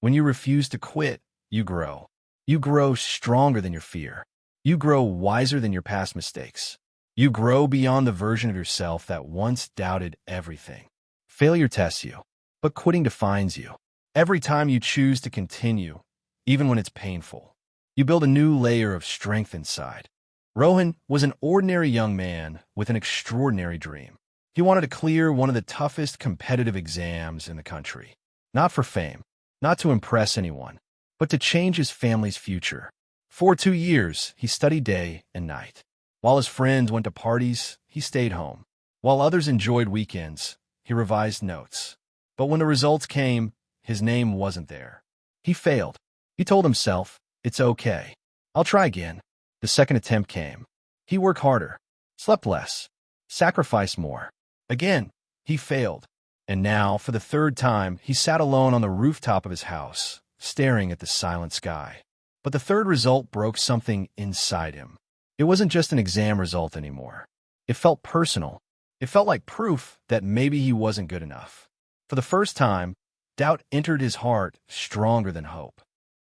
When you refuse to quit, you grow. You grow stronger than your fear. You grow wiser than your past mistakes. You grow beyond the version of yourself that once doubted everything. Failure tests you, but quitting defines you. Every time you choose to continue, even when it's painful, you build a new layer of strength inside. Rohan was an ordinary young man with an extraordinary dream. He wanted to clear one of the toughest competitive exams in the country. Not for fame, not to impress anyone, but to change his family's future. For 2 years, he studied day and night. While his friends went to parties, he stayed home. While others enjoyed weekends, he revised notes. But when the results came, his name wasn't there. He failed. He told himself, "It's okay. I'll try again." The second attempt came. He worked harder, slept less, sacrificed more. Again, he failed. And now, for the third time, he sat alone on the rooftop of his house, staring at the silent sky. But the third result broke something inside him. It wasn't just an exam result anymore. It felt personal. It felt like proof that maybe he wasn't good enough. For the first time, doubt entered his heart stronger than hope.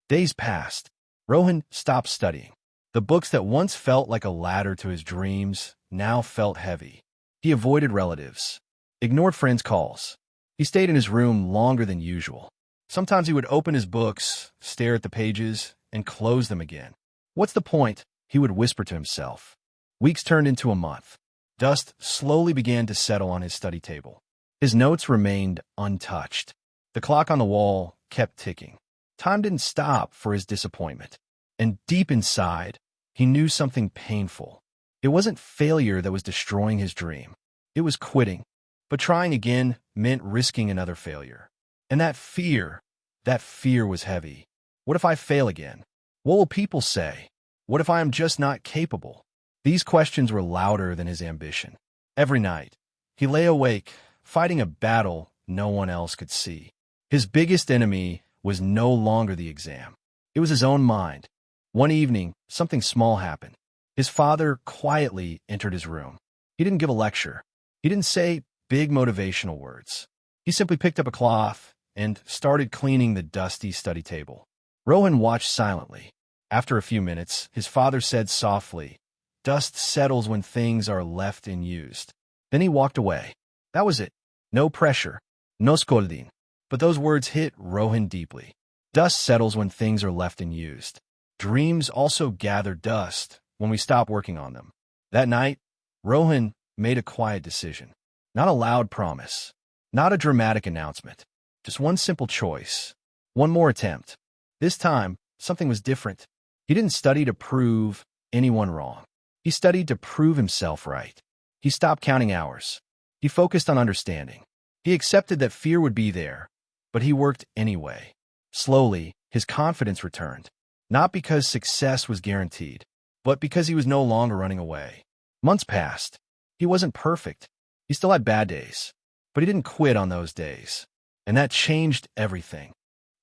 Days passed. Rohan stopped studying. The books that once felt like a ladder to his dreams now felt heavy. He avoided relatives, ignored friends' calls. He stayed in his room longer than usual. Sometimes he would open his books, stare at the pages, and close them again. "What's the point?" he would whisper to himself. Weeks turned into a month. Dust slowly began to settle on his study table. His notes remained untouched. The clock on the wall kept ticking. Time didn't stop for his disappointment. And deep inside, he knew something painful. It wasn't failure that was destroying his dream. It was quitting. But trying again meant risking another failure. And that fear was heavy. What if I fail again? What will people say? What if I am just not capable? These questions were louder than his ambition. Every night, he lay awake, fighting a battle no one else could see. His biggest enemy was no longer the exam. It was his own mind. One evening, something small happened. His father quietly entered his room. He didn't give a lecture. He didn't say big motivational words. He simply picked up a cloth and started cleaning the dusty study table. Rohan watched silently. After a few minutes, his father said softly, "Dust settles when things are left unused." Then he walked away. That was it. No pressure. No scolding. But those words hit Rohan deeply. Dust settles when things are left unused. Dreams also gather dust when we stop working on them. That night, Rohan made a quiet decision. Not a loud promise. Not a dramatic announcement. Just one simple choice. One more attempt. This time, something was different. He didn't study to prove anyone wrong. He studied to prove himself right. He stopped counting hours. He focused on understanding. He accepted that fear would be there, but he worked anyway. Slowly, his confidence returned. Not because success was guaranteed, but because he was no longer running away. Months passed. He wasn't perfect. He still had bad days, but he didn't quit on those days. And that changed everything.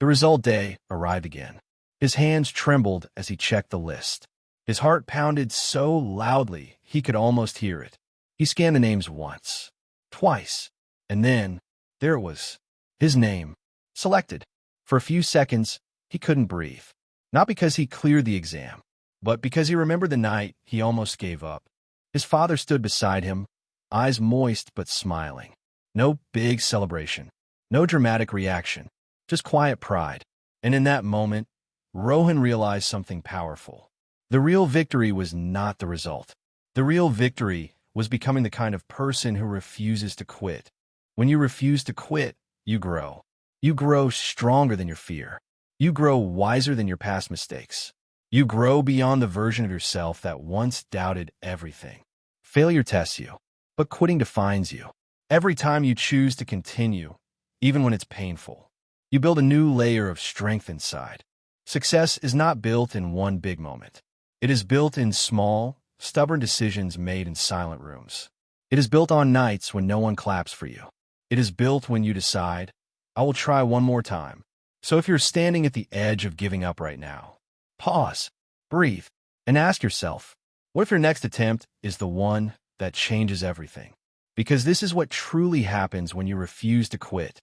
The result day arrived again. His hands trembled as he checked the list. His heart pounded so loudly he could almost hear it. He scanned the names once, twice, and then there it was. His name. Selected. For a few seconds, he couldn't breathe. Not because he cleared the exam, but because he remembered the night he almost gave up. His father stood beside him, eyes moist but smiling. No big celebration. No dramatic reaction. Just quiet pride. And in that moment, Rohan realized something powerful. The real victory was not the result. The real victory was becoming the kind of person who refuses to quit. When you refuse to quit, you grow. You grow stronger than your fear. You grow wiser than your past mistakes. You grow beyond the version of yourself that once doubted everything. Failure tests you, but quitting defines you. Every time you choose to continue, even when it's painful, you build a new layer of strength inside. Success is not built in one big moment. It is built in small, stubborn decisions made in silent rooms. It is built on nights when no one claps for you. It is built when you decide, "I will try one more time." So if you're standing at the edge of giving up right now, pause, breathe, and ask yourself, what if your next attempt is the one that changes everything? Because this is what truly happens when you refuse to quit.